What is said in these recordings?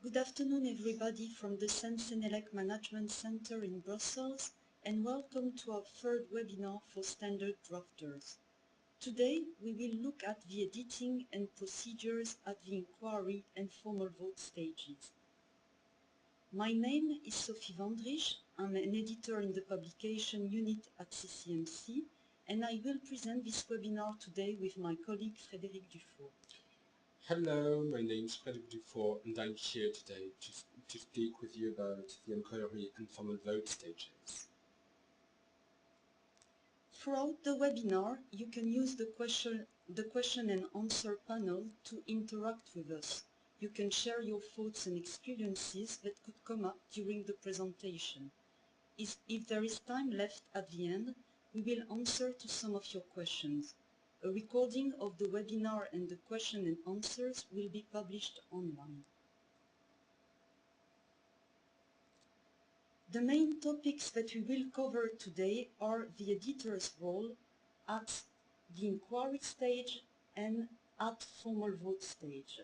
Good afternoon everybody from the Sensenelec Management Center in Brussels and welcome to our third webinar for standard drafters. Today we will look at the editing and procedures at the inquiry and formal vote stages. My name is Sophie Vandrich, I'm an editor in the publication unit at CCMC and I will present this webinar today with my colleague Frédéric Dufour. Hello, my name is Frédéric Dufour and I'm here today to speak with you about the inquiry and formal vote stages. Throughout the webinar, you can use the question and answer panel to interact with us. You can share your thoughts and experiences that could come up during the presentation. If there is time left at the end, we will answer to some of your questions. A recording of the webinar and the question and answers will be published online. The main topics that we will cover today are the editor's role at the inquiry stage and at formal vote stage.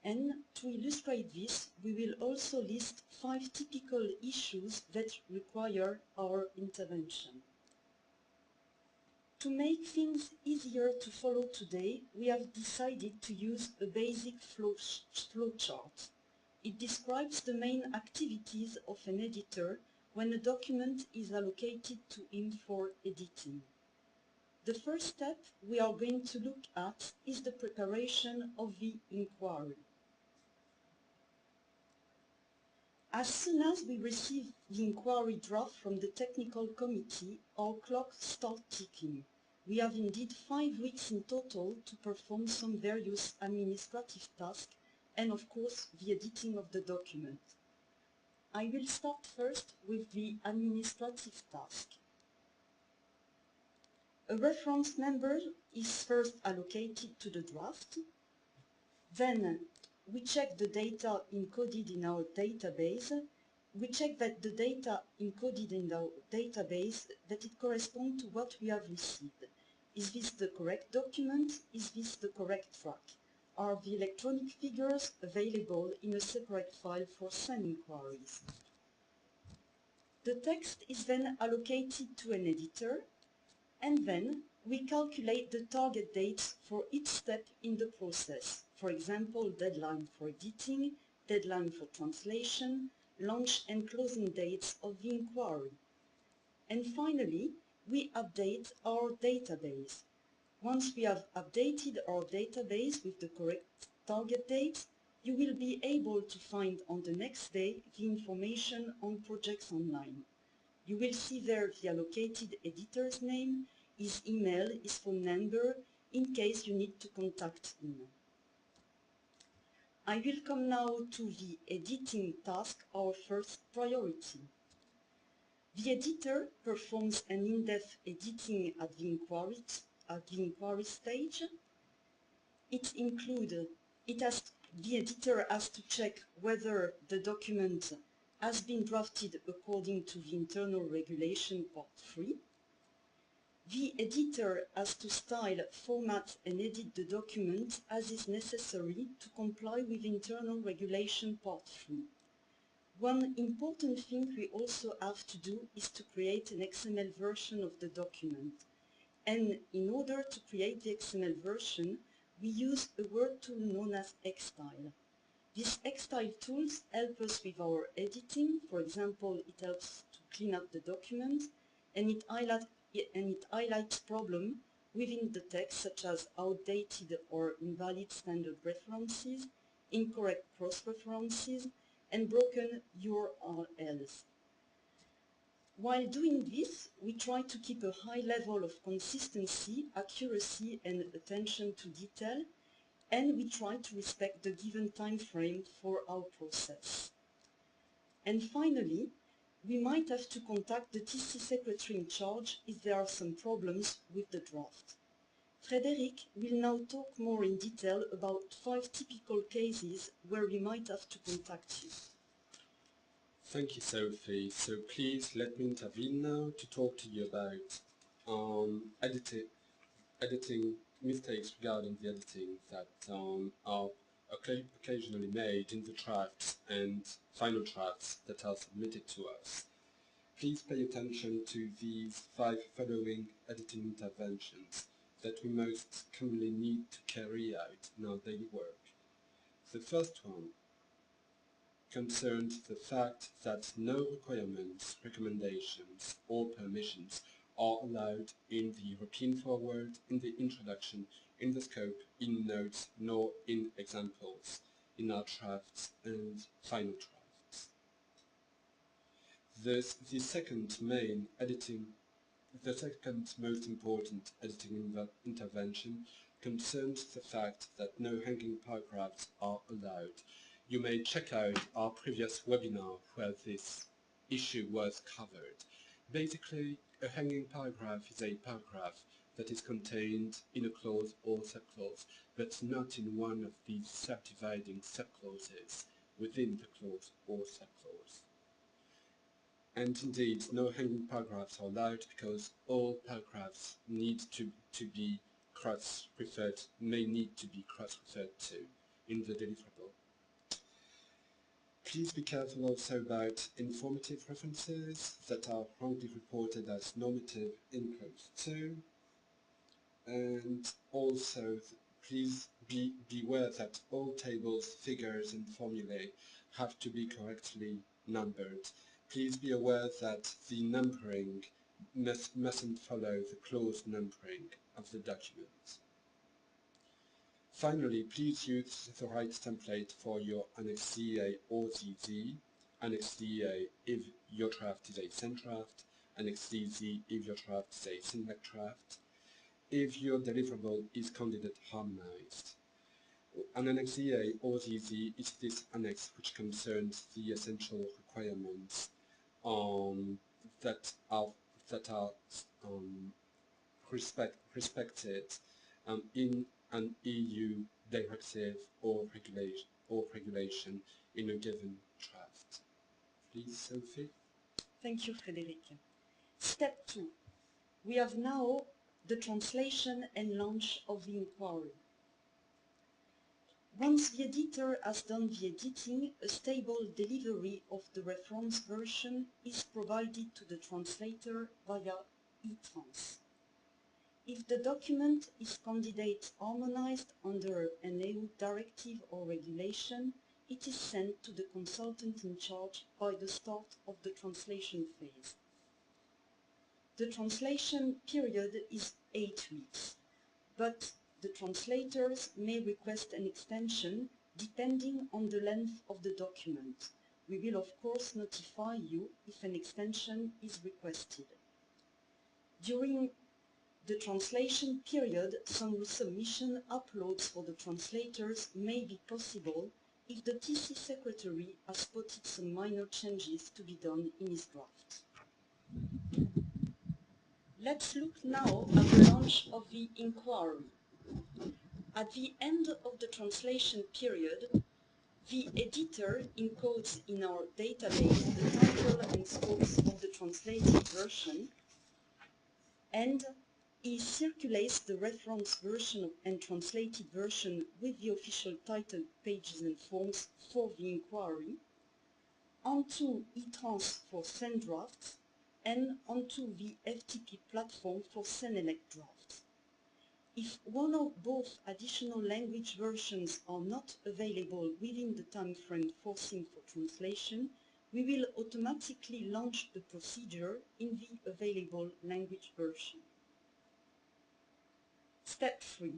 And to illustrate this, we will also list 5 typical issues that require our intervention. To make things easier to follow today, we have decided to use a basic flowchart. It describes the main activities of an editor when a document is allocated to him for editing. The first step we are going to look at is the preparation of the inquiry. As soon as we receive the inquiry draft from the technical committee, our clock starts ticking. We have indeed 5 weeks in total to perform some various administrative tasks and of course the editing of the document. I will start first with the administrative task. A reference number is first allocated to the draft. Then we check the data encoded in our database. We check that the data encoded in our database, that it corresponds to what we have received. Is this the correct document? Is this the correct track? Are the electronic figures available in a separate file for some inquiries? The text is then allocated to an editor, and then we calculate the target dates for each step in the process. For example, deadline for editing, deadline for translation, launch and closing dates of the inquiry. And finally, we update our database. Once we have updated our database with the correct target dates, you will be able to find on the next day the information on projects online. You will see there the allocated editor's name, his email, his phone number, in case you need to contact him. I will come now to the editing task, our first priority. The editor performs an in-depth editing at the inquiry stage. The editor has to check whether the document has been drafted according to the internal regulation part 3. The editor has to style, format and edit the document as is necessary to comply with internal regulation part 3. One important thing we also have to do is to create an XML version of the document. And in order to create the XML version, we use a word tool known as Xstyle. These Xstyle tools help us with our editing. For example, it helps to clean up the document, and it highlights problems within the text such as outdated or invalid standard references, incorrect cross-references, and broken URLs. While doing this, we try to keep a high level of consistency, accuracy and attention to detail, and we try to respect the given time frame for our process. And finally, we might have to contact the TC secretary in charge if there are some problems with the draft. Frédéric will now talk more in detail about 5 typical cases where we might have to contact you. Thank you, Sophie. So please let me intervene now to talk to you about editing mistakes regarding the editing that are occasionally made in the drafts and final drafts that are submitted to us. Please pay attention to these 5 following editing interventions that we most commonly need to carry out in our daily work. The first one concerns the fact that no requirements, recommendations, or permissions are allowed in the European forward, in the introduction, in the scope, in notes, nor in examples, in our drafts and final drafts. The second most important editing intervention concerns the fact that no hanging paragraphs are allowed. You may check out our previous webinar where this issue was covered. Basically, a hanging paragraph is a paragraph that is contained in a clause or subclause, but not in one of these subdividing subclauses within the clause or subclause. And indeed, no hanging paragraphs are allowed because all paragraphs need to be may need to be cross-referred to in the deliverable. Please be careful also about informative references that are wrongly reported as normative in clause 2. And also, please beware that all tables, figures and formulae have to be correctly numbered. Please be aware that the numbering mustn't follow the clause numbering of the document. Finally, please use the right template for your Annex CA or ZZ. Annex CA if your draft is a send draft, Annex ZZ if your draft is a select draft, if your deliverable is candidate harmonized. An Annex CA or ZZ is this annex which concerns the essential requirements that are respected in an EU directive or regulation in a given draft. Please, Sophie. Thank you, Frédéric. Step 2. We have now the translation and launch of the inquiry. Once the editor has done the editing, a stable delivery of the reference version is provided to the translator via eTrans. If the document is candidate harmonized under an EU directive or regulation, it is sent to the consultant in charge by the start of the translation phase. The translation period is 8 weeks, but the translators may request an extension depending on the length of the document. We will of course notify you if an extension is requested. During the translation period, some resubmission uploads for the translators may be possible if the TC secretary has spotted some minor changes to be done in his draft. Let's look now at the launch of the inquiry. At the end of the translation period, the editor encodes in our database the title and scopes of the translated version, and he circulates the reference version and translated version with the official title, pages and forms for the inquiry onto eTrans for send drafts and onto the FTP platform for send-elect drafts. If one or both additional language versions are not available within the time frame foreseen for translation, we will automatically launch the procedure in the available language version. Step 3.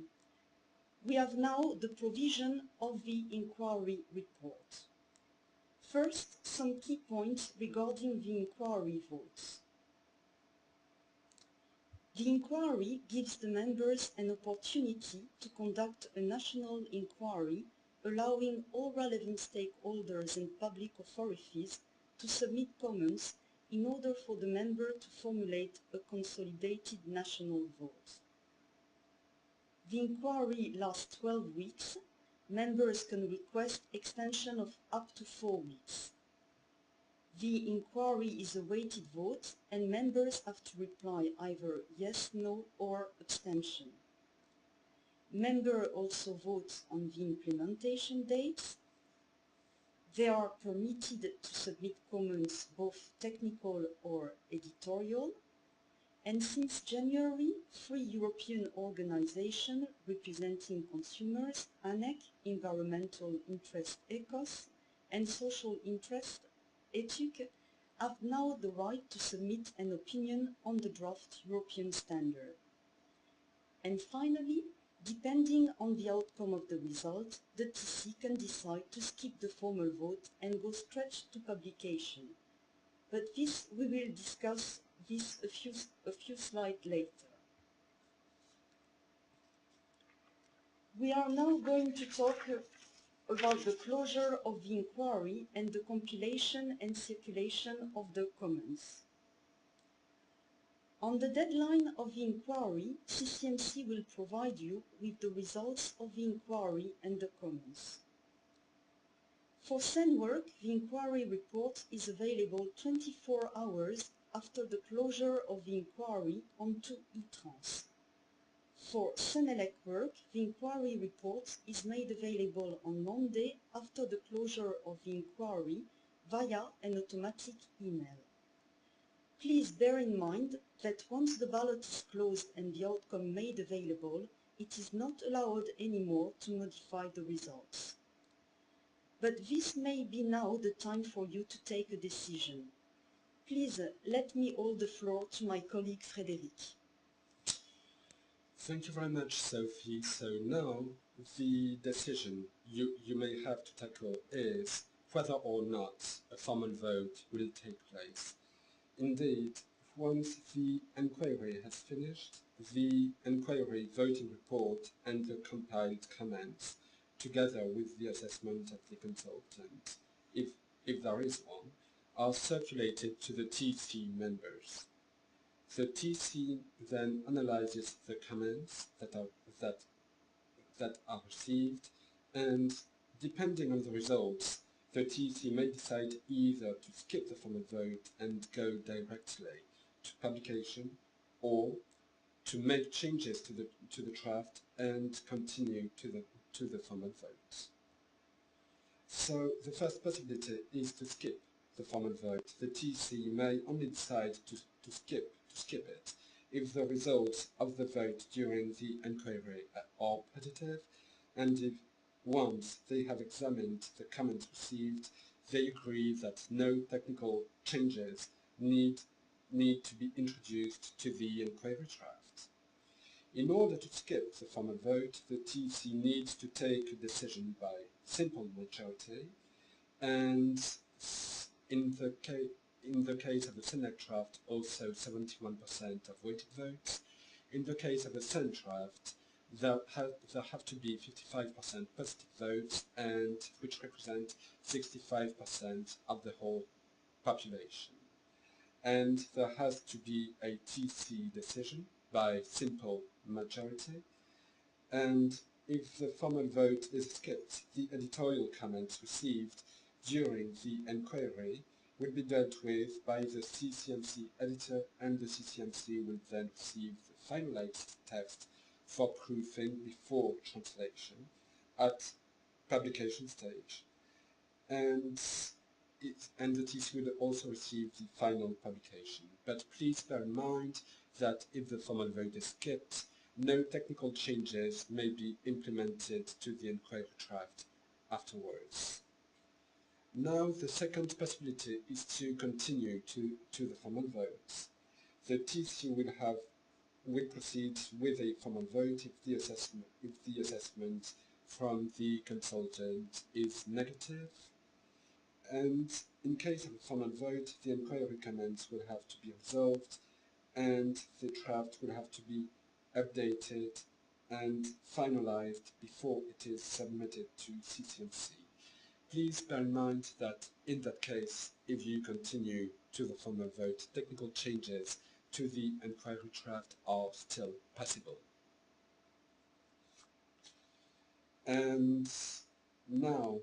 We have now the provision of the inquiry report. First, some key points regarding the inquiry votes. The inquiry gives the members an opportunity to conduct a national inquiry, allowing all relevant stakeholders and public authorities to submit comments in order for the member to formulate a consolidated national vote. The inquiry lasts 12 weeks. Members can request extension of up to 4 weeks. The inquiry is a weighted vote and members have to reply either yes, no or abstention. Members also vote on the implementation dates. They are permitted to submit comments, both technical or editorial. And since January, 3 European organizations representing consumers, ANEC, Environmental Interest ECOS, and Social Interest, ETUC, have now the right to submit an opinion on the draft European standard. And finally, depending on the outcome of the result, the TC can decide to skip the formal vote and go straight to publication. But this, we will discuss this a few slides later. We are now going to talk about the closure of the inquiry and the compilation and circulation of the comments. On the deadline of the inquiry, CCMC will provide you with the results of the inquiry and the comments. For SEN work, the inquiry report is available 24 hours after the closure of the inquiry on 2eTrans. For SENELEC work, the inquiry report is made available on Monday after the closure of the inquiry via an automatic email. Please bear in mind that once the ballot is closed and the outcome made available, it is not allowed anymore to modify the results. But this may be now the time for you to take a decision. Please let me hold the floor to my colleague Frédéric. Thank you very much, Sophie. So now the decision you may have to tackle is whether or not a formal vote will take place. Indeed, once the enquiry has finished, the enquiry voting report and the compiled comments, together with the assessment of the consultant, if there is one, are circulated to the TC members. The TC then analyzes the comments that are received, and depending on the results, the TC may decide either to skip the formal vote and go directly to publication, or to make changes to the draft and continue to the formal vote. So the first possibility is to skip the formal vote. The TC may only decide to skip it if the results of the vote during the enquiry are positive, and if once they have examined the comments received, they agree that no technical changes need to be introduced to the enquiry draft. In order to skip the formal vote, the TC needs to take a decision by simple majority, and in the case of the Senate draft, also 71% of weighted votes. In the case of the Senate draft, there have to be 55% positive votes, and which represent 65% of the whole population. And there has to be a TC decision by simple majority, and if the formal vote is skipped, the editorial comments received during the enquiry will be dealt with by the CCMC editor, and the CCMC will then receive the finalized text for proofing before translation at publication stage. And the TC will also receive the final publication. But please bear in mind that if the formal vote is skipped, no technical changes may be implemented to the enquiry draft afterwards. Now the second possibility is to continue to the formal votes. The TC will proceed with a formal vote if the assessment from the consultant is negative, and in case of a formal vote, the enquiry comments will have to be resolved, and the draft will have to be updated and finalized before it is submitted to CCMC. Please bear in mind that in that case, if you continue to the formal vote, technical changes to the enquiry draft are still possible. And now,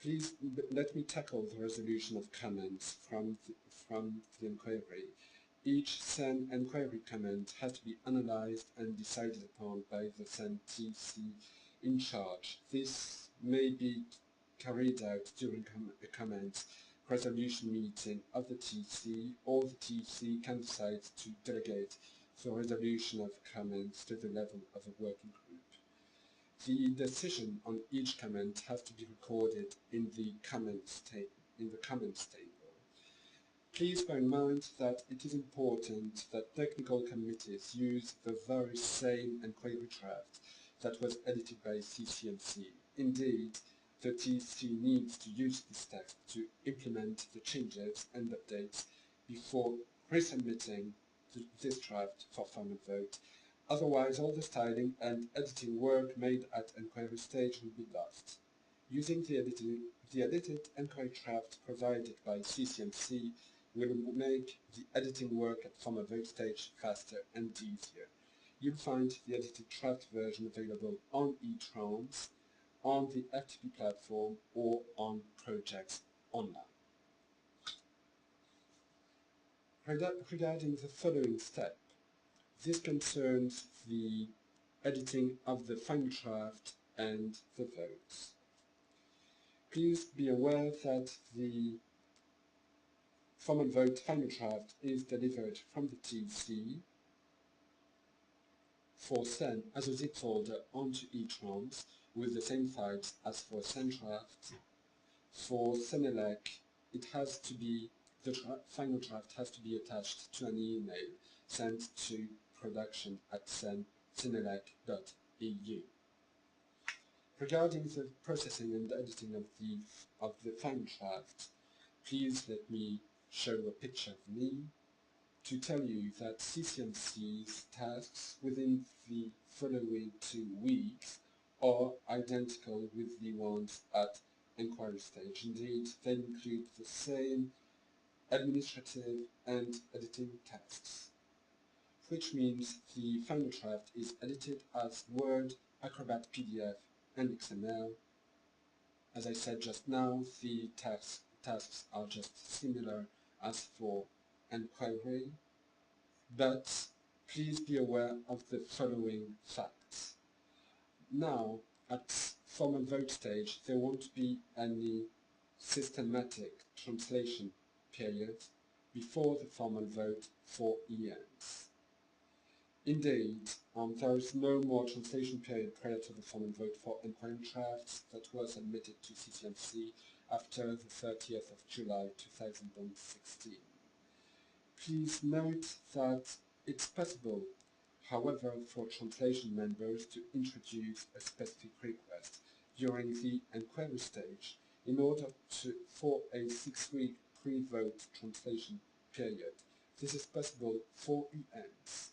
please let me tackle the resolution of comments from the inquiry. Each send enquiry comment has to be analyzed and decided upon by the send TC in charge. This may be carried out during a comment resolution meeting of the TC, or the TC can decide to delegate the resolution of comments to the level of a working group. The decision on each comment has to be recorded in the comments table. Please bear in mind that it is important that technical committees use the very same enquiry draft that was edited by CCMC. Indeed, the TC needs to use this text to implement the changes and updates before resubmitting this draft for final vote. Otherwise, all the styling and editing work made at enquiry stage will be lost. Using the edited enquiry draft provided by CCMC will make the editing work at formal vote stage faster and easier. You'll find the edited draft version available on eTrans, on the FTP platform, or on projects online. Regarding the following step, this concerns the editing of the final draft and the votes. Please be aware that the formal vote final draft is delivered from the TC for send as a zip folder onto eTrans with the same files as for send draft. For Senelec, it has to be, the final draft has to be attached to an email sent to production@senelec.eu. Regarding the processing and editing of the final draft, please let me show a picture of me to tell you that CCMC's tasks within the following 2 weeks are identical with the ones at enquiry stage. Indeed, they include the same administrative and editing tasks, which means the final draft is edited as Word, Acrobat PDF, and XML. As I said just now, the tasks are just similar as for enquiry, but please be aware of the following facts. Now, at formal vote stage, there won't be any systematic translation period before the formal vote for ENs. Indeed, there is no more translation period prior to the formal vote for enquiry drafts that was submitted to CCMC after the 30th of July 2016. Please note that it's possible, however, for translation members to introduce a specific request during the enquiry stage in order for a 6-week pre-vote translation period. This is possible for ENs.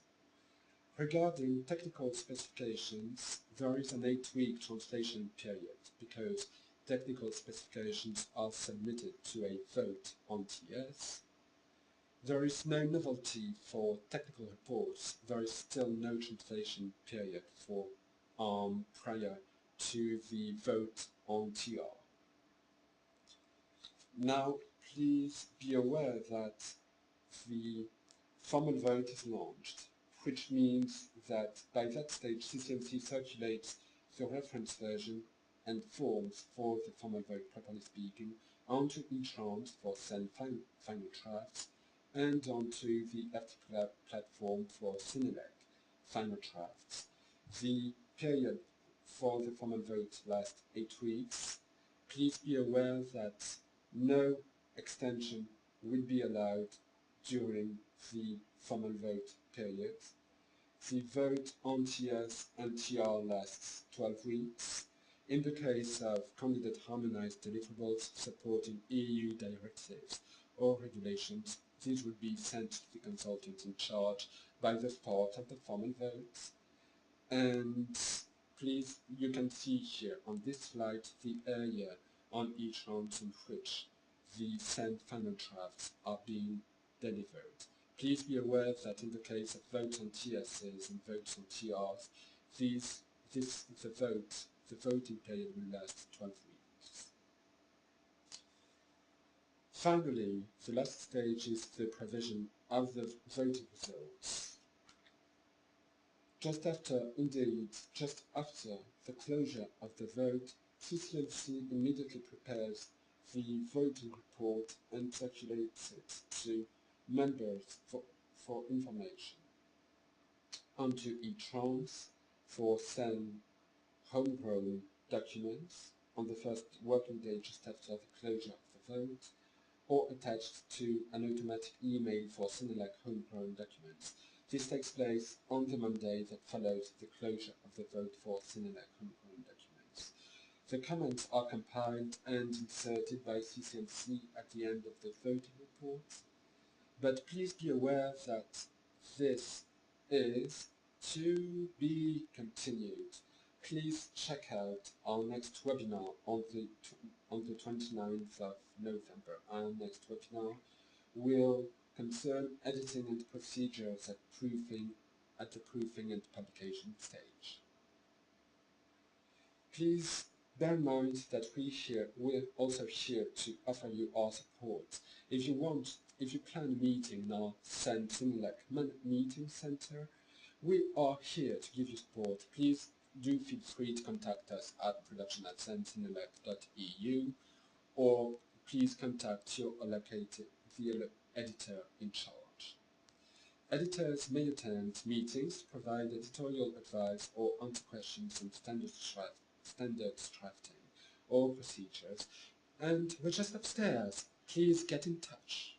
Regarding technical specifications, there is an 8-week translation period because technical specifications are submitted to a vote on TS. There is no novelty for technical reports. There is still no translation period for prior to the vote on TR. Now, please be aware that the formal vote is launched, which means that by that stage CCMC circulates the reference version and forms for the formal vote, properly speaking, onto each round for send final drafts and onto the FTP platform for Senelec final drafts. The period for the formal vote lasts 8 weeks. Please be aware that no extension will be allowed during the formal vote period. The vote on TS and TR lasts 12 weeks. In the case of candidate harmonized deliverables supporting EU directives or regulations, these will be sent to the consultant in charge by the start of the formal vote. And please, you can see here on this slide the area on each round in which the sent final drafts are being delivered. Please be aware that in the case of votes on TSs and votes on TRs, the voting period will last 12 weeks. Finally, the last stage is the provision of the voting results. Just after the closure of the vote, CCMC immediately prepares the voting report and circulates it to members for information. Onto e-trans for send homegrown documents on the first working day just after the closure of the vote, or attached to an automatic email for Senelec homegrown documents. This takes place on the Monday that follows the closure of the vote for Senelec homegrown documents. The comments are compiled and inserted by CCMC at the end of the voting report, but please be aware that this is to be continued. Please check out our next webinar on the 29th of November. Our next webinar will concern editing and procedures at the proofing and publication stage. Please bear in mind that we're also here to offer you our support. If you plan a meeting in our Senelec Meeting Center, we are here to give you support. Please do feel free to contact us at production@senelec.eu, or please contact the editor in charge. Editors may attend meetings to provide editorial advice or answer questions on standards drafting or procedures, and we're just upstairs. Please get in touch.